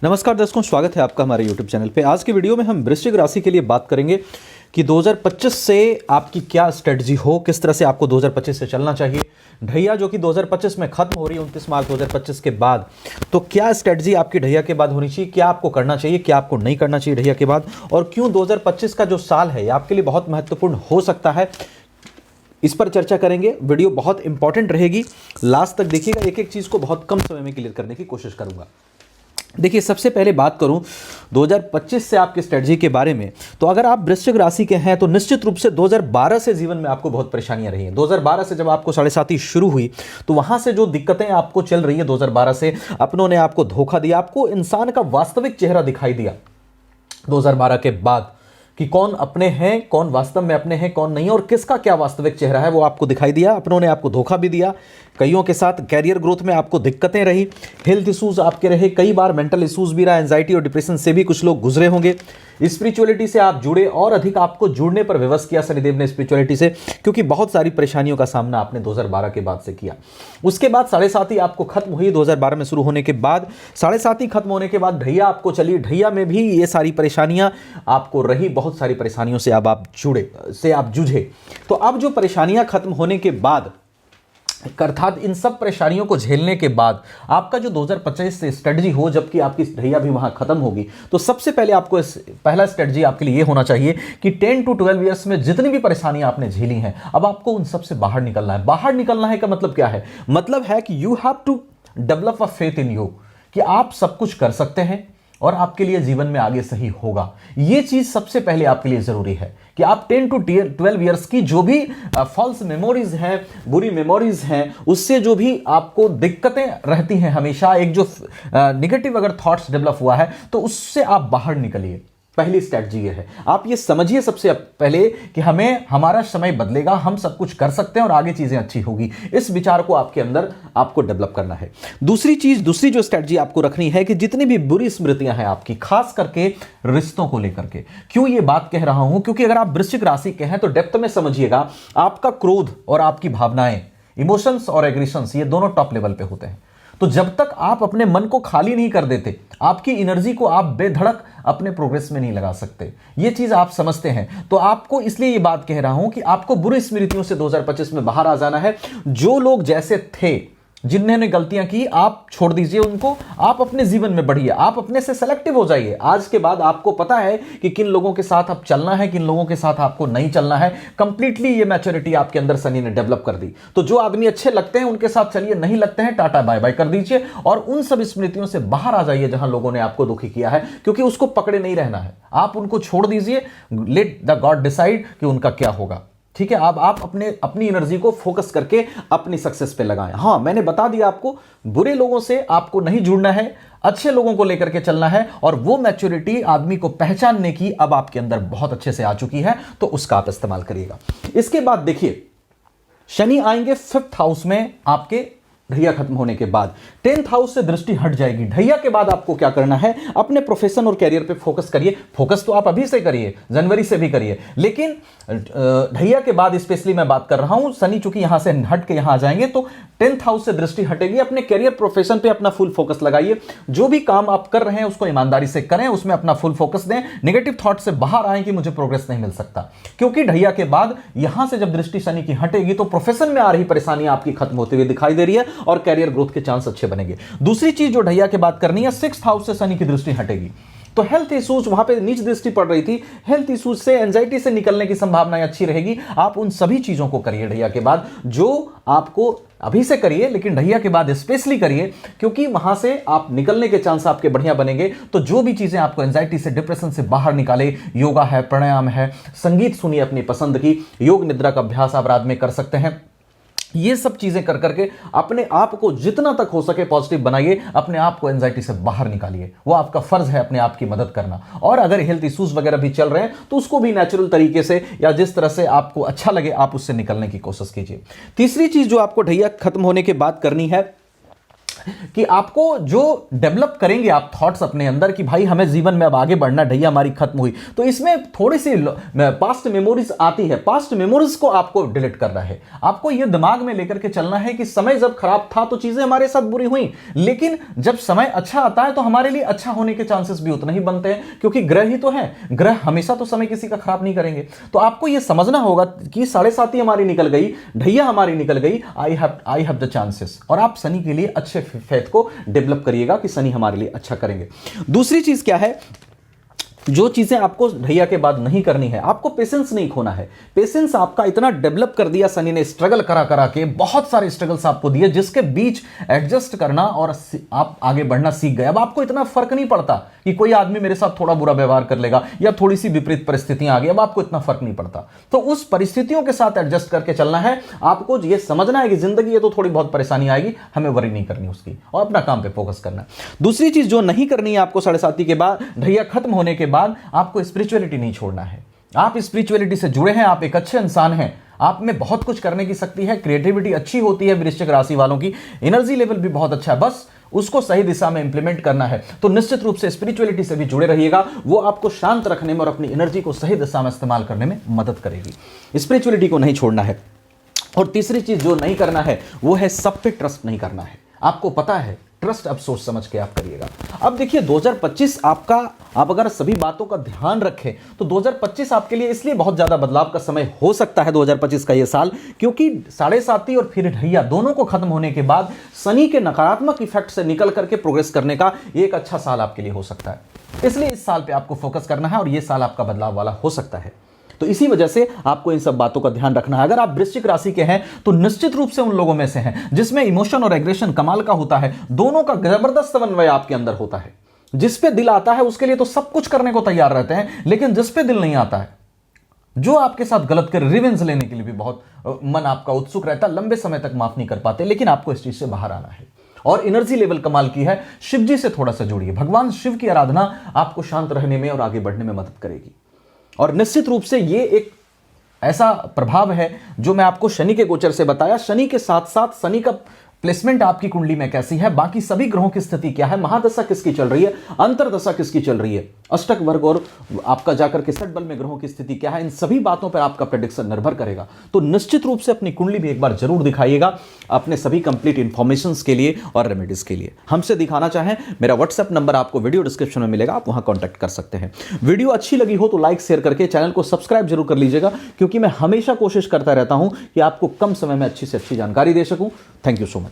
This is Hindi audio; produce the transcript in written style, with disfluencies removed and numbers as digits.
नमस्कार दर्शकों, स्वागत है आपका हमारे YouTube चैनल पे। आज की वीडियो में हम वृश्चिक राशि के लिए बात करेंगे कि 2025 से आपकी क्या स्ट्रेटजी हो, किस तरह से आपको 2025 से चलना चाहिए। ढैया जो कि 2025 में खत्म हो रही है 29 मार्च 2025 के बाद, तो क्या स्ट्रेटजी आपकी ढैया के बाद होनी चाहिए, क्या आपको करना चाहिए, क्या आपको नहीं करना चाहिए ढैया के बाद, और क्यों 2025 का जो साल है ये आपके लिए बहुत महत्वपूर्ण हो सकता है, इस पर चर्चा करेंगे। वीडियो बहुत इंपॉर्टेंट रहेगी, लास्ट तक देखिएगा। एक एक चीज़ को बहुत कम समय में क्लियर करने की कोशिश करूंगा। देखिए, सबसे पहले बात करूं 2025 से आपकी स्ट्रेटजी के बारे में, तो अगर आप वृश्चिक राशि के हैं तो निश्चित रूप से 2012 से जीवन में आपको बहुत परेशानियां रही हैं। 2012 से जब आपको 7.5 शुरू हुई तो वहां से जो दिक्कतें आपको चल रही है 2012 से, अपनों ने आपको धोखा दिया, आपको इंसान का वास्तविक चेहरा दिखाई दिया 2012 के बाद कि कौन अपने हैं, कौन वास्तव में अपने हैं, कौन नहीं, और किसका क्या वास्तविक चेहरा है वो आपको दिखाई दिया। अपनों ने आपको धोखा भी दिया, कईयों के साथ कैरियर ग्रोथ में आपको दिक्कतें रही, हेल्थ इश्यूज आपके रहे, कई बार मेंटल इश्यूज भी रहा, एंजाइटी और डिप्रेशन से भी कुछ लोग गुजरे होंगे। स्पिरिचुअलिटी से आप जुड़े और अधिक आपको जुड़ने पर विवश किया शनिदेव ने स्पिरिचुअलिटी से, क्योंकि बहुत सारी परेशानियों का सामना आपने 2012 के बाद से किया। उसके बाद 7.5 आपको खत्म हुई 2012 में शुरू होने के बाद। 7.5 खत्म होने के बाद ढैया आपको चली, ढैया में भी ये सारी परेशानियां आपको रही, बहुत सारी परेशानियों से अब आप जुड़े, से आप जूझे। तो अब जो परेशानियां खत्म होने के बाद, अर्थात इन सब परेशानियों को झेलने के बाद आपका जो 2025 से स्ट्रेटजी हो, जबकि आपकी ढैया भी वहां खत्म होगी, तो सबसे पहले आपको पहला स्ट्रेटजी आपके लिए ये होना चाहिए कि 10 to 12 ईयर्स में जितनी भी परेशानियां आपने झेली हैं, अब आपको उन सब से बाहर निकलना है। बाहर निकलना है का मतलब क्या है? मतलब है कि you have to develop a faith in you, कि आप सब कुछ कर सकते हैं और आपके लिए जीवन में आगे सही होगा। यह चीज सबसे पहले आपके लिए जरूरी है कि आप 10 to 12 ईयर्स की जो भी फॉल्स मेमोरीज हैं, बुरी मेमोरीज हैं, उससे जो भी आपको दिक्कतें रहती हैं हमेशा, एक जो निगेटिव अगर थॉट्स डेवलप हुआ है, तो उससे आप बाहर निकलिए। पहली स्ट्रैटेजी ये है, आप ये समझिए सबसे पहले कि हमारा समय बदलेगा, हम सब कुछ कर सकते हैं और आगे चीजें अच्छी होगी। इस विचार को आपके अंदर आपको डेवलप करना है। दूसरी जो स्ट्रैटेजी आपको रखनी है कि जितनी भी बुरी स्मृतियां हैं आपकी, खास करके रिश्तों को लेकर के। क्यों ये बात कह रहा हूं? क्योंकि अगर आप वृश्चिक राशि के हैं तो डेप्थ में समझिएगा, आपका क्रोध और आपकी भावनाएं, इमोशंस और एग्रेशंस, ये दोनों टॉप लेवल पे होते हैं। तो जब तक आप अपने मन को खाली नहीं कर देते, आपकी एनर्जी को आप बेधड़क अपने प्रोग्रेस में नहीं लगा सकते। यह चीज आप समझते हैं, तो आपको इसलिए यह बात कह रहा हूं कि आपको बुरी स्मृतियों से 2025 में बाहर आ जाना है। जो लोग जैसे थे, जिन्होंने गलतियां की, आप छोड़ दीजिए उनको, आप अपने जीवन में बढ़िए, आप अपने से सेलेक्टिव हो जाइए। आज के बाद आपको पता है कि किन लोगों के साथ आप चलना है, किन लोगों के साथ आपको नहीं चलना है। कंप्लीटली ये मैच्योरिटी आपके अंदर शनि ने डेवलप कर दी। तो जो आदमी अच्छे लगते हैं उनके साथ चलिए, नहीं लगते हैं टाटा बाय बाय कर दीजिए, और उन सब स्मृतियों से बाहर आ जाइए जहां लोगों ने आपको दुखी किया है, क्योंकि उसको पकड़े नहीं रहना है। आप उनको छोड़ दीजिए, लेट द गॉड डिसाइड कि उनका क्या होगा। ठीक है, अब आप अपनी एनर्जी को फोकस करके अपनी सक्सेस पे लगाएं। हां, मैंने बता दिया आपको, बुरे लोगों से आपको नहीं जुड़ना है, अच्छे लोगों को लेकर के चलना है, और वो मैच्योरिटी आदमी को पहचानने की अब आपके अंदर बहुत अच्छे से आ चुकी है, तो उसका आप इस्तेमाल करिएगा। इसके बाद देखिए, शनि आएंगे 5th हाउस में आपके ढैया खत्म होने के बाद। 10th हाउस से दृष्टि हट जाएगी। ढैया के बाद आपको क्या करना है? अपने प्रोफेशन और कैरियर पे फोकस करिए। फोकस तो आप अभी से करिए, जनवरी से भी करिए, लेकिन ढैया के बाद स्पेशली मैं बात कर रहा हूं, शनि चूंकि यहां से हट के यहां आ जाएंगे, तो 10th हाउस से दृष्टि हटेगी। अपने कैरियर प्रोफेशन पे अपना फुल फोकस लगाइए। जो भी काम आप कर रहे हैं उसको ईमानदारी से करें, उसमें अपना फुल फोकस दें। नेगेटिव थॉट से बाहर आए कि मुझे प्रोग्रेस नहीं मिल सकता, क्योंकि ढैया के बाद यहां से जब दृष्टि शनि की हटेगी तो प्रोफेशन में आ रही परेशानियां आपकी खत्म होती हुई दिखाई दे रही है और कैरियर ग्रोथ के चांस अच्छे बनेंगे। दूसरी चीज जो ढैया के बाद करनी है, 6th हाउस से शनि की दृष्टि हटेगी, तो हेल्थ इश्यूज, वहां पे नीच दृष्टि पड़ रही थी, हेल्थ इश्यूज से, एंजाइटी से निकलने की संभावनाएं अच्छी रहेगी। आप उन सभी चीजों को करिए ढैया के बाद, जो आपको अभी से करिए, लेकिन ढैया के बाद स्पेशली करिए, क्योंकि वहां से आप निकलने के चांस आपके बढ़िया बनेंगे। तो जो भी चीजें आपको एंजाइटी से, डिप्रेशन से बाहर निकाले, योगा है, प्राणायाम है, संगीत सुनिए अपनी पसंद की, योग निद्रा का अभ्यास आप रात में कर सकते हैं। ये सब चीजें कर करके अपने आप को जितना तक हो सके पॉजिटिव बनाइए, अपने आप को एंजाइटी से बाहर निकालिए। वो आपका फर्ज है अपने आप की मदद करना। और अगर हेल्थ इश्यूज वगैरह भी चल रहे हैं तो उसको भी नेचुरल तरीके से, या जिस तरह से आपको अच्छा लगे, आप उससे निकलने की कोशिश कीजिए। तीसरी चीज जो आपको ढैया खत्म होने के बाद करनी है, कि आपको जो डेवलप करेंगे आप थॉट्स अपने अंदर कि भाई हमें जीवन में अब आगे बढ़ना, ढैया हमारी खत्म हुई, तो इसमें थोड़ी सी पास्ट मेमोरीज आती है। पास्ट मेमोरीज को आपको डिलीट करना है। आपको यह दिमाग में लेकर के चलना है कि समय जब खराब था तो चीजें हमारे साथ बुरी हुई, लेकिन जब समय अच्छा आता है तो हमारे लिए अच्छा होने के चांसेस भी उतने ही बनते हैं, क्योंकि ग्रह ही तो है। ग्रह हमेशा तो समय किसी का खराब नहीं करेंगे। तो आपको यह समझना होगा कि 7.5 हमारी निकल गई, ढैया हमारी निकल गई, आई हैव द चांसेस। और आप शनि के लिए अच्छे फेथ को डेवलप करिएगा कि शनि हमारे लिए अच्छा करेंगे। दूसरी चीज क्या है, जो चीजें आपको ढैया के बाद नहीं करनी है, आपको पेशेंस नहीं खोना है। पेशेंस आपका इतना डेवलप कर दिया शनि ने, स्ट्रगल करा करा के बहुत सारे स्ट्रगल्स आपको दिए, जिसके बीच एडजस्ट करना और आप आगे बढ़ना सीख गए। अब आपको इतना फर्क नहीं पड़ता कि कोई आदमी मेरे साथ थोड़ा बुरा व्यवहार कर लेगा या थोड़ी सी विपरीत परिस्थितियां आ गई, अब आपको इतना फर्क नहीं पड़ता। तो उस परिस्थितियों के साथ एडजस्ट करके चलना है। आपको यह समझना है कि जिंदगी है तो थोड़ी बहुत परेशानी आएगी, हमें वरी नहीं करनी उसकी, और अपना काम पे फोकस करना है। दूसरी चीज जो नहीं करनी है आपको 7.5 के बाद, ढैया खत्म होने के बाद आपको स्पिरिचुअलिटी नहीं छोड़ना है। आप स्पिरिचुअलिटी से जुड़े हैं, आप एक अच्छे इंसान हैं, आप में बहुत कुछ करने की शक्ति है, क्रिएटिविटी अच्छी होती है, वृश्चिक राशि वालों की एनर्जी लेवल भी बहुत अच्छा है, बस उसको सही दिशा में इंप्लीमेंट करना है। तो निश्चित रूप से स्पिरिचुअलिटी से भी जुड़े रहिएगा, वो आपको शांत रखने में और अपनी एनर्जी को सही दिशा में इस्तेमाल करने में मदद करेगी। स्पिरिचुअलिटी को नहीं छोड़ना है। और तीसरी चीज जो नहीं करना है वो है सब पे ट्रस्ट नहीं करना है। आपको पता है, ट्रस्ट अब सोच समझ के आप करिएगा। अब देखिए 2025 आपका, आप अगर सभी बातों का ध्यान रखें तो 2025 आपके लिए इसलिए बहुत ज्यादा बदलाव का समय हो सकता है 2025 का ये साल, क्योंकि 7.5 और फिर ढैया दोनों को खत्म होने के बाद शनि के नकारात्मक इफेक्ट से निकल करके प्रोग्रेस करने का एक अच्छा साल आपके लिए हो सकता है। इसलिए इस साल पे आपको फोकस करना है और ये साल आपका बदलाव वाला हो सकता है। तो इसी वजह से आपको इन सब बातों का ध्यान रखना है। अगर आप वृश्चिक राशि के हैं तो निश्चित रूप से उन लोगों में से हैं जिसमें इमोशन और एग्रेशन कमाल का होता है, दोनों का जबरदस्त समन्वय आपके अंदर होता है। जिस पे दिल आता है उसके लिए तो सब कुछ करने को तैयार रहते हैं, लेकिन जिस पे दिल नहीं आता है, जो आपके साथ गलत कर रिवेंज लेने के लिए भी बहुत मन आपका उत्सुक रहता है, लंबे समय तक माफ नहीं कर पाते, लेकिन आपको इस चीज से बाहर आना है। और एनर्जी लेवल कमाल की है, शिव जी से थोड़ा सा जुड़िए। भगवान शिव की आराधना आपको शांत रहने में और आगे बढ़ने में मदद करेगी। और निश्चित रूप से ये एक ऐसा प्रभाव है जो मैं आपको शनि के गोचर से बताया। शनि के साथ साथ शनि का प्लेसमेंट आपकी कुंडली में कैसी है, बाकी सभी ग्रहों की स्थिति क्या है, महादशा किसकी चल रही है, अंतरदशा किसकी चल रही है, अष्टक वर्ग और आपका जाकर के षट बल में ग्रहों की स्थिति क्या है, इन सभी बातों पर आपका प्रेडिक्शन निर्भर करेगा। तो निश्चित रूप से अपनी कुंडली भी एक बार जरूर दिखाइएगा अपने सभी कंप्लीट इंफॉर्मेशन के लिए और रेमेडीज के लिए। हमसे दिखाना चाहें, मेरा व्हाट्सएप नंबर आपको वीडियो डिस्क्रिप्शन में मिलेगा, आप वहां कॉन्टैक्ट कर सकते हैं। वीडियो अच्छी लगी हो तो लाइक शेयर करके चैनल को सब्सक्राइब जरूर कर लीजिएगा, क्योंकि मैं हमेशा कोशिश करता रहता हूं कि आपको कम समय में अच्छी से अच्छी जानकारी दे सकूं। Thank you so much.